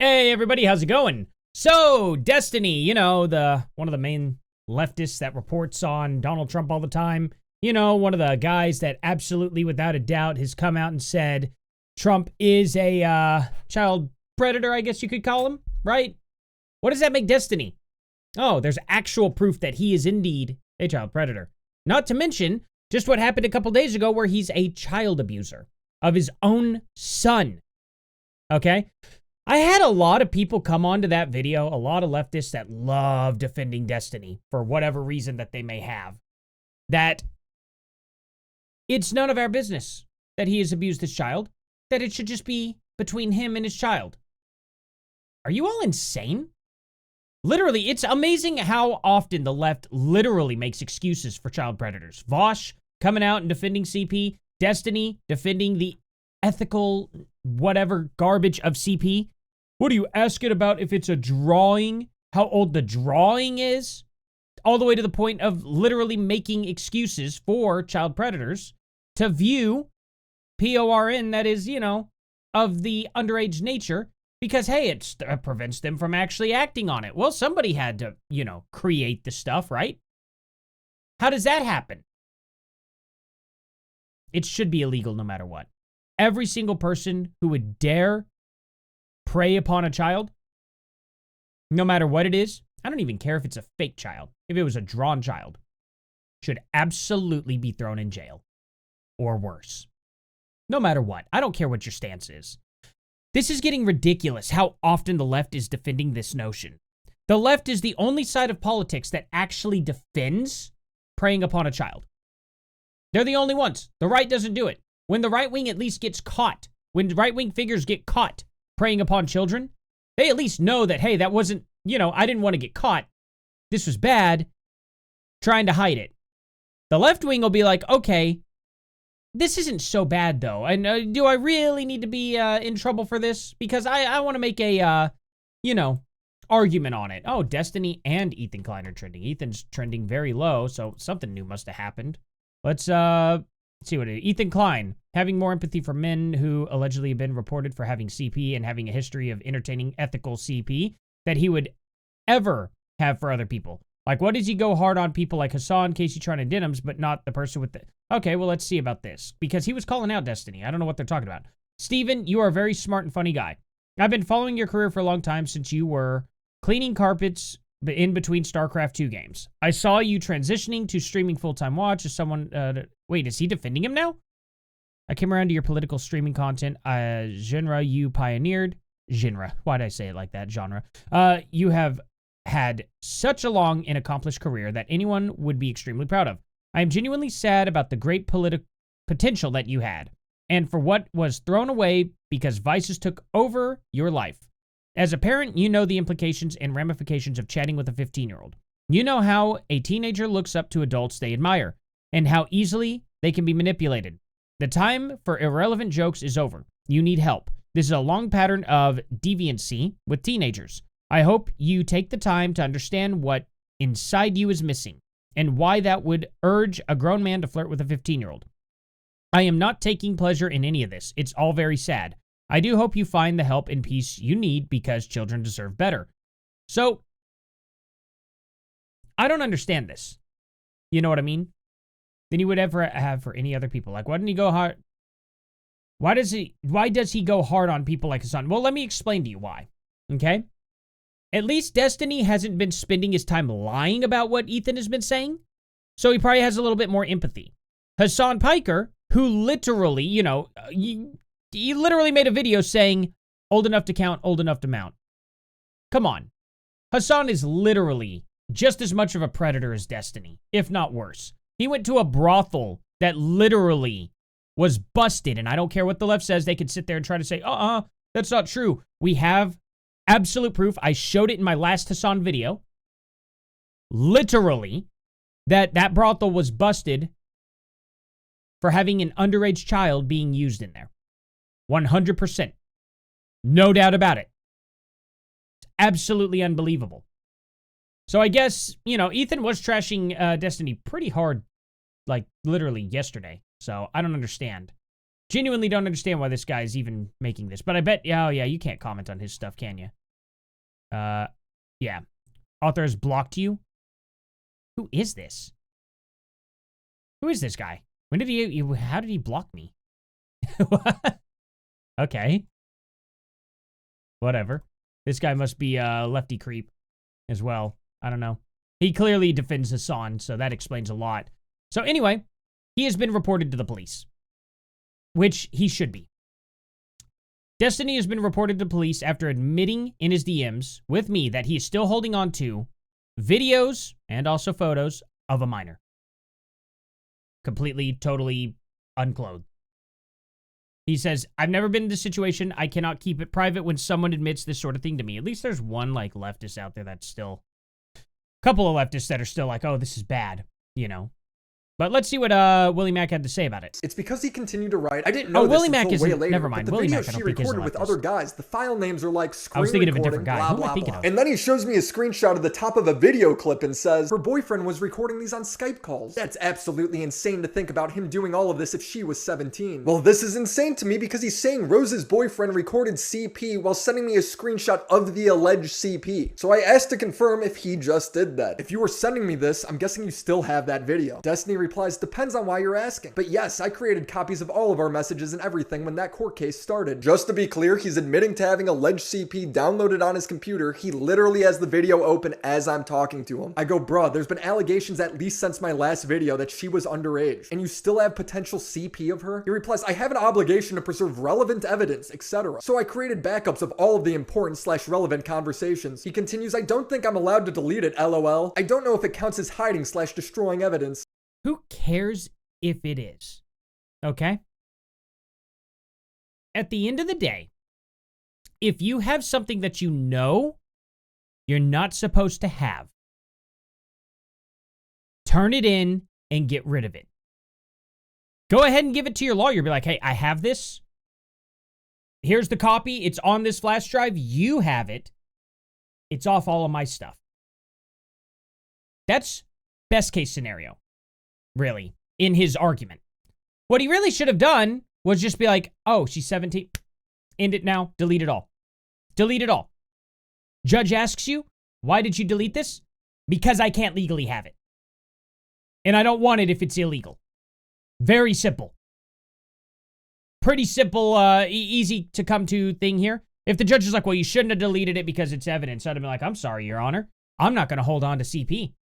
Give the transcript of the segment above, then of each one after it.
Hey everybody, how's it going? So, Destiny, the one of the main leftists that reports on Donald Trump all the time. One of the guys that absolutely without a doubt has come out and said Trump is a child predator, I guess you could call him, right? What does that make Destiny? Oh, there's actual proof that he is indeed a child predator. Not to mention just what happened a couple days ago where he's a child abuser of his own son. Okay? I had a lot of people come onto that video, a lot of leftists that love defending Destiny for whatever reason that they may have, that it's none of our business that he has abused his child, that it should just be between him and his child. Are you all insane? Literally, it's amazing how often the left literally makes excuses for child predators. Vosh coming out and defending CP, Destiny defending the ethical whatever garbage of CP. What are you asking about if it's a drawing? How old the drawing is? All the way to the point of literally making excuses for child predators to view PORN that is, of the underage nature because, hey, it prevents them from actually acting on it. Well, somebody had to, create the stuff, right? How does that happen? It should be illegal no matter what. Every single person who would dare prey upon a child, no matter what it is, I don't even care if it's a fake child, if it was a drawn child, should absolutely be thrown in jail or worse. No matter what. I don't care what your stance is. This is getting ridiculous how often the left is defending this notion. The left is the only side of politics that actually defends preying upon a child. They're the only ones. The right doesn't do it. When the right wing at least gets caught, when right-wing figures get caught preying upon children, they at least know that, hey, that wasn't, I didn't want to get caught. This was bad. Trying to hide it. The left wing will be like, okay, this isn't so bad, though. And do I really need to be in trouble for this? Because I want to make a, argument on it. Oh, Destiny and Ethan Klein are trending. Ethan's trending very low, so something new must have happened. Let's see what it is. Ethan Klein, having more empathy for men who allegedly have been reported for having CP and having a history of entertaining ethical CP that he would ever have for other people. Like, what does he go hard on people like Hassan, Casey Tron, and Denims, but not the person with the... Okay, well, let's see about this. Because he was calling out Destiny. I don't know what they're talking about. Steven, you are a very smart and funny guy. I've been following your career for a long time since you were cleaning carpets in between StarCraft 2 games. I saw you transitioning to streaming full-time watch as someone... wait, is he defending him now? I came around to your political streaming content, genre you pioneered. Genre. Why did I say it like that? Genre. You have had such a long and accomplished career that anyone would be extremely proud of. I am genuinely sad about the great political potential that you had, and for what was thrown away because vices took over your life. As a parent, you know the implications and ramifications of chatting with a 15-year-old. You know how a teenager looks up to adults they admire, and how easily they can be manipulated. The time for irrelevant jokes is over. You need help. This is a long pattern of deviancy with teenagers. I hope you take the time to understand what inside you is missing, and why that would urge a grown man to flirt with a 15-year-old. I am not taking pleasure in any of this. It's all very sad. I do hope you find the help and peace you need because children deserve better. So, I don't understand this. You know what I mean? Than you would ever have for any other people. Like, why didn't he go hard? Why does he go hard on people like Hassan? Well, let me explain to you why. Okay? At least Destiny hasn't been spending his time lying about what Ethan has been saying. So he probably has a little bit more empathy. Hassan Piker, who literally, he literally made a video saying, old enough to count, old enough to mount. Come on. Hassan is literally just as much of a predator as Destiny, if not worse. He went to a brothel that literally was busted, and I don't care what the left says. They could sit there and try to say, that's not true. We have absolute proof. I showed it in my last Hassan video. Literally, that brothel was busted for having an underage child being used in there. 100%. No doubt about it. It's absolutely unbelievable. So I guess, Ethan was trashing Destiny pretty hard, like, literally yesterday. So I don't understand. Genuinely don't understand why this guy is even making this. But I bet, oh yeah, you can't comment on his stuff, can you? Yeah. Author has blocked you. Who is this? Who is this guy? When did how did he block me? What? Okay. Whatever. This guy must be a lefty creep as well. I don't know. He clearly defends Hassan, so that explains a lot. So anyway, he has been reported to the police, which he should be. Destiny has been reported to police after admitting in his DMs with me that he is still holding on to videos and also photos of a minor. Completely, totally unclothed. He says, I've never been in this situation. I cannot keep it private when someone admits this sort of thing to me. At least there's one, like, leftist out there that's still... A couple of leftists that are still like, oh, this is bad, you know. But let's see what Willie Mack had to say about it. It's because he continued to write. I didn't know this until way later. Never mind. But the Willie video Mack, I she don't think, is a recorded with leftist. other guys, the file names are like screen I was thinking of a recording, different guy. blah, Who am I blah, thinking blah. of? And then he shows me a screenshot of the top of a video clip and says her boyfriend was recording these on Skype calls. That's absolutely insane to think about him doing all of this if she was 17. Well, this is insane to me because he's saying Rose's boyfriend recorded CP while sending me a screenshot of the alleged CP. So I asked to confirm if he just did that. If you were sending me this, I'm guessing you still have that video. Destiny replies, depends on why you're asking. But yes, I created copies of all of our messages and everything when that court case started. Just to be clear, he's admitting to having alleged CP downloaded on his computer. He literally has the video open as I'm talking to him. I go, bruh, there's been allegations at least since my last video that she was underage, and you still have potential CP of her? He replies, I have an obligation to preserve relevant evidence, etc. So I created backups of all of the important/relevant conversations. He continues, I don't think I'm allowed to delete it, lol. I don't know if it counts as hiding/destroying evidence. Who cares if it is? Okay? At the end of the day, if you have something that you know you're not supposed to have, turn it in and get rid of it. Go ahead and give it to your lawyer. Be like, hey, I have this. Here's the copy. It's on this flash drive. You have it. It's off all of my stuff. That's best case scenario, really, in his argument. What he really should have done was just be like, oh, she's 17. End it now. Delete it all. Delete it all. Judge asks you, why did you delete this? Because I can't legally have it. And I don't want it if it's illegal. Very simple. Pretty simple, easy to come to thing here. If the judge is like, well, you shouldn't have deleted it because it's evidence, I'd have been like, I'm sorry, Your Honor. I'm not going to hold on to CP.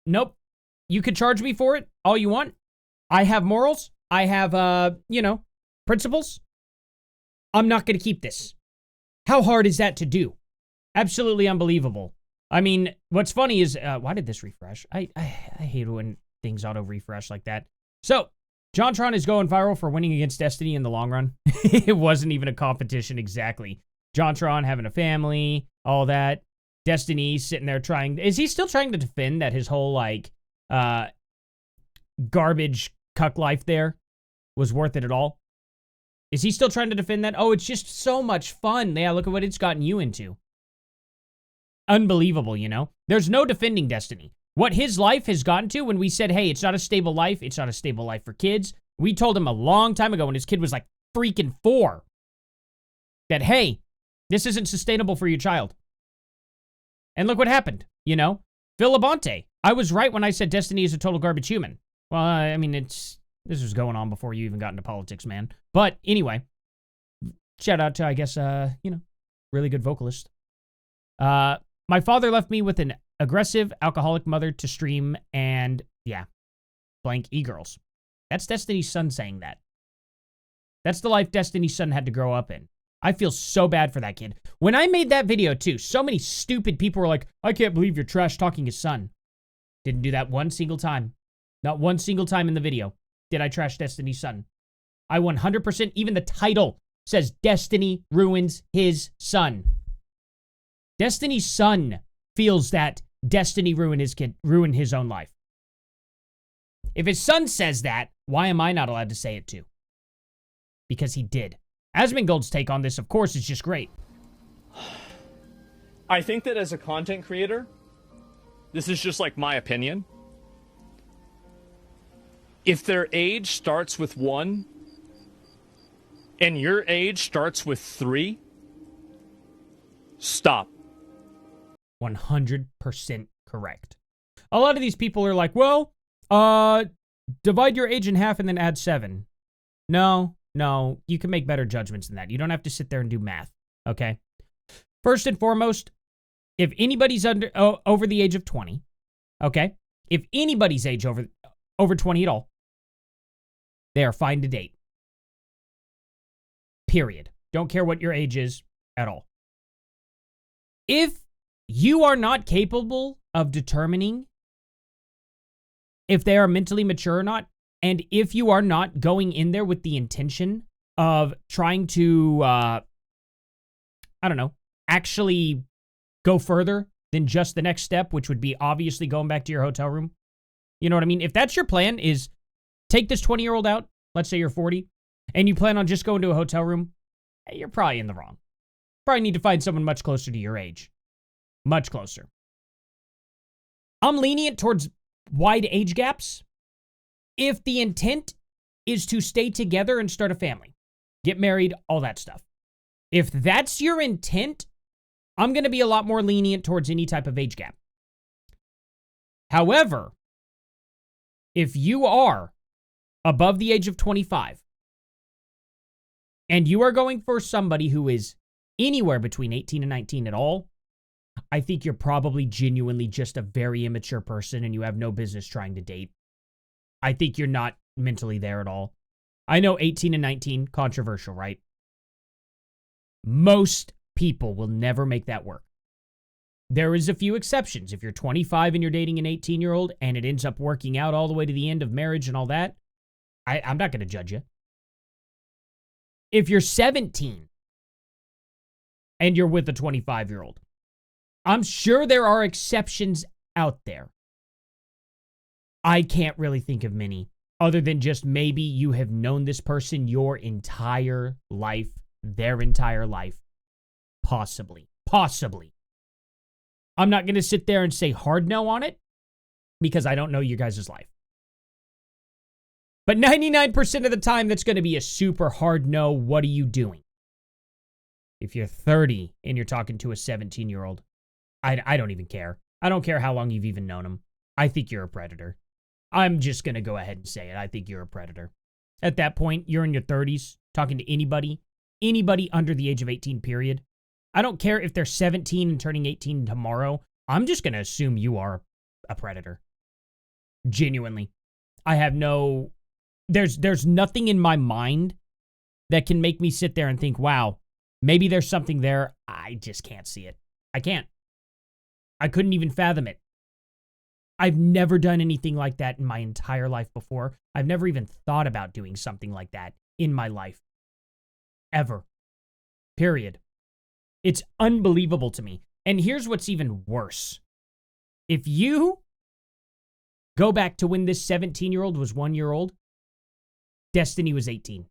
Nope. You could charge me for it all you want. I have morals. I have, principles. I'm not going to keep this. How hard is that to do? Absolutely unbelievable. I mean, what's funny is, why did this refresh? I hate when things auto-refresh like that. So, JonTron is going viral for winning against Destiny in the long run. It wasn't even a competition exactly. JonTron having a family, all that. Destiny sitting there trying... Is he still trying to defend that his whole, garbage cuck life there was worth it at all? Is he still trying to defend that? Oh, it's just so much fun. Yeah, look at what it's gotten you into. Unbelievable, you know? There's no defending Destiny. What his life has gotten to when we said, hey, it's not a stable life. It's not a stable life for kids. We told him a long time ago when his kid was like freaking 4 that, hey, this isn't sustainable for your child. And look what happened, you know? Phil Labonte. I was right when I said Destiny is a total garbage human. Well, I mean, this was going on before you even got into politics, man. But anyway, shout out to, I guess, really good vocalist. My father left me with an aggressive, alcoholic mother to stream and, yeah, blank e-girls. That's Destiny's son saying that. That's the life Destiny's son had to grow up in. I feel so bad for that kid. When I made that video, too, so many stupid people were like, I can't believe you're trash-talking his son. Didn't do that one single time. Not one single time in the video did I trash Destiny's son. I 100%, even the title says Destiny ruins his son. Destiny's son feels that Destiny ruined his own life. If his son says that, why am I not allowed to say it too? Because he did. Asmongold's take on this, of course, is just great. I think that as a content creator, this is just like my opinion. If their age starts with 1 and your age starts with 3, stop. 100% correct. A lot of these people are like, well, divide your age in half and then add 7. No, you can make better judgments than that. You don't have to sit there and do math, okay? First and foremost, if anybody's over the age of 20, okay? If anybody's age over 20 at all, they are fine to date. Period. Don't care what your age is at all. If you are not capable of determining if they are mentally mature or not, and if you are not going in there with the intention of trying to, actually go further than just the next step, which would be obviously going back to your hotel room. You know what I mean? If that's your plan, is take this 20-year-old out, let's say you're 40, and you plan on just going to a hotel room, you're probably in the wrong. Probably need to find someone much closer to your age. Much closer. I'm lenient towards wide age gaps if the intent is to stay together and start a family, get married, all that stuff. If that's your intent, I'm going to be a lot more lenient towards any type of age gap. However, if you are above the age of 25 and you are going for somebody who is anywhere between 18 and 19 at all, I think you're probably genuinely just a very immature person and you have no business trying to date. I think you're not mentally there at all. I know 18 and 19, controversial, right? Most people will never make that work. There is a few exceptions. If you're 25 and you're dating an 18-year-old and it ends up working out all the way to the end of marriage and all that, I'm not going to judge you. If you're 17 and you're with a 25-year-old, I'm sure there are exceptions out there. I can't really think of many, other than just maybe you have known this person your entire life, their entire life. Possibly. I'm not going to sit there and say hard no on it because I don't know you guys' life. But 99% of the time, that's going to be a super hard no. What are you doing? If you're 30 and you're talking to a 17-year-old, I don't even care. I don't care how long you've even known him. I think you're a predator. I'm just going to go ahead and say it. I think you're a predator. At that point, you're in your 30s, talking to anybody under the age of 18, period. I don't care if they're 17 and turning 18 tomorrow. I'm just going to assume you are a predator. Genuinely. I have no... There's nothing in my mind that can make me sit there and think, wow, maybe there's something there. I just can't see it. I can't. I couldn't even fathom it. I've never done anything like that in my entire life before. I've never even thought about doing something like that in my life. Ever. Period. It's unbelievable to me. And here's what's even worse. If you go back to when this 17-year-old was 1 year old, Destiny was 18.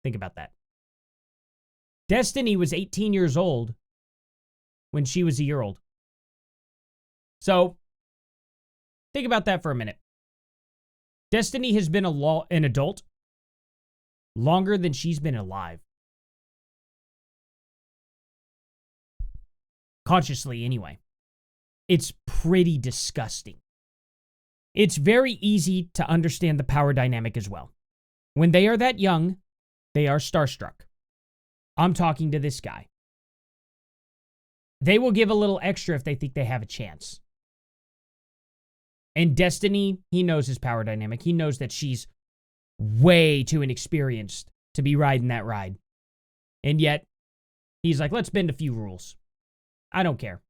Think about that. Destiny was 18 years old when she was a year old. So, think about that for a minute. Destiny has been an adult longer than she's been alive. Consciously, anyway. It's pretty disgusting. It's very easy to understand the power dynamic as well. When they are that young, they are starstruck. I'm talking to this guy. They will give a little extra if they think they have a chance. And Destiny, he knows his power dynamic. He knows that she's way too inexperienced to be riding that ride. And yet, he's like, let's bend a few rules. I don't care.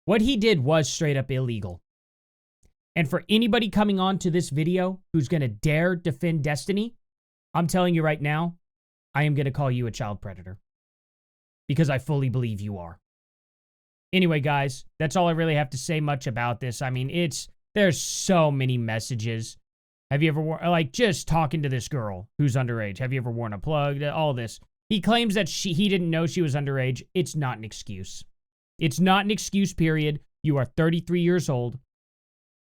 What he did was straight up illegal. And for anybody coming on to this video who's going to dare defend Destiny, I'm telling you right now, I am going to call you a child predator. Because I fully believe you are. Anyway, guys, that's all I really have to say much about this. I mean, there's so many messages. Have you ever just talking to this girl who's underage? Have you ever worn a plug? All this. He claims that he didn't know she was underage. It's not an excuse. It's not an excuse, period. You are 33 years old.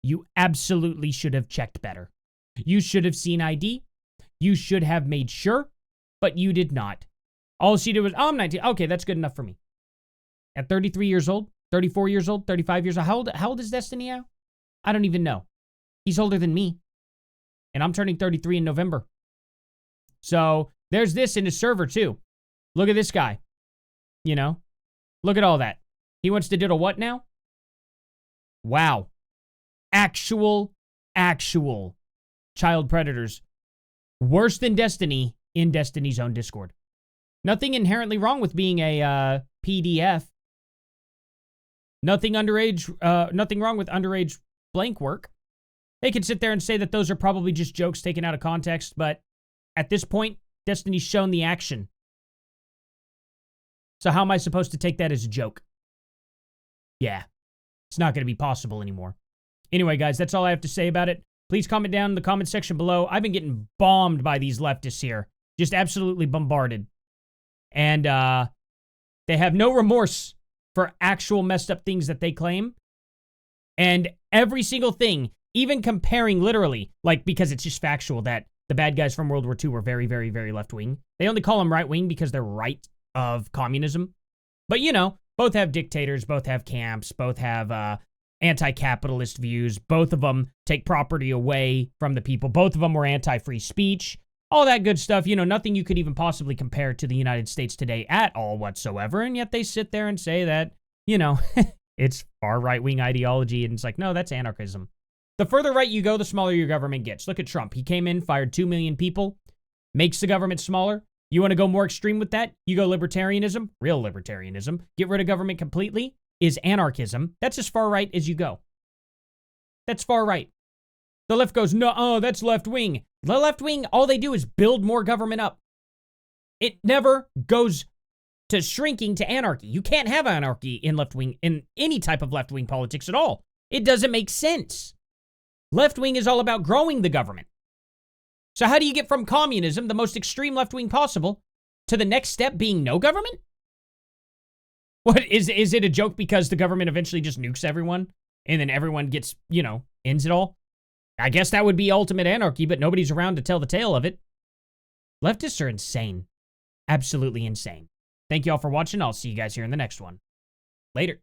You absolutely should have checked better. You should have seen ID. You should have made sure, but you did not. All she did was, oh, I'm 19. Okay, that's good enough for me. At 33 years old, 34 years old, 35 years old. How old is Destiny now? I don't even know. He's older than me. And I'm turning 33 in November. So there's this in his server too. Look at this guy. You know? Look at all that. He wants to diddle what now? Wow. Actual child predators. Worse than Destiny in Destiny's own Discord. Nothing inherently wrong with being a PDF. Nothing wrong with underage blank work. They could sit there and say that those are probably just jokes taken out of context, but at this point, Destiny's shown the action. So how am I supposed to take that as a joke? Yeah, it's not going to be possible anymore. Anyway, guys, that's all I have to say about it. Please comment down in the comment section below. I've been getting bombed by these leftists here. Just absolutely bombarded. And they have no remorse for actual messed up things that they claim. And every single thing, even comparing literally, like, because it's just factual that the bad guys from World War II were very, very, very left-wing. They only call them right-wing because they're right of communism. But, you know, both have dictators, both have camps, both have anti-capitalist views. Both of them take property away from the people. Both of them were anti-free speech. All that good stuff. You know, nothing you could even possibly compare to the United States today at all whatsoever. And yet they sit there and say that, you know, it's far right-wing ideology. And it's like, no, that's anarchism. The further right you go, the smaller your government gets. Look at Trump. He came in, fired 2 million people, makes the government smaller. You want to go more extreme with that? You go libertarianism, real libertarianism. Get rid of government completely is anarchism. That's as far right as you go. That's far right. The left goes, no, oh, that's left wing. The left wing, all they do is build more government up. It never goes to shrinking to anarchy. You can't have anarchy in left wing, in any type of left wing politics at all. It doesn't make sense. Left wing is all about growing the government. So how do you get from communism, the most extreme left wing possible, to the next step being no government? What is it a joke because the government eventually just nukes everyone and then everyone gets, you know, ends it all? I guess that would be ultimate anarchy, but nobody's around to tell the tale of it. Leftists are insane. Absolutely insane. Thank you all for watching. I'll see you guys here in the next one. Later.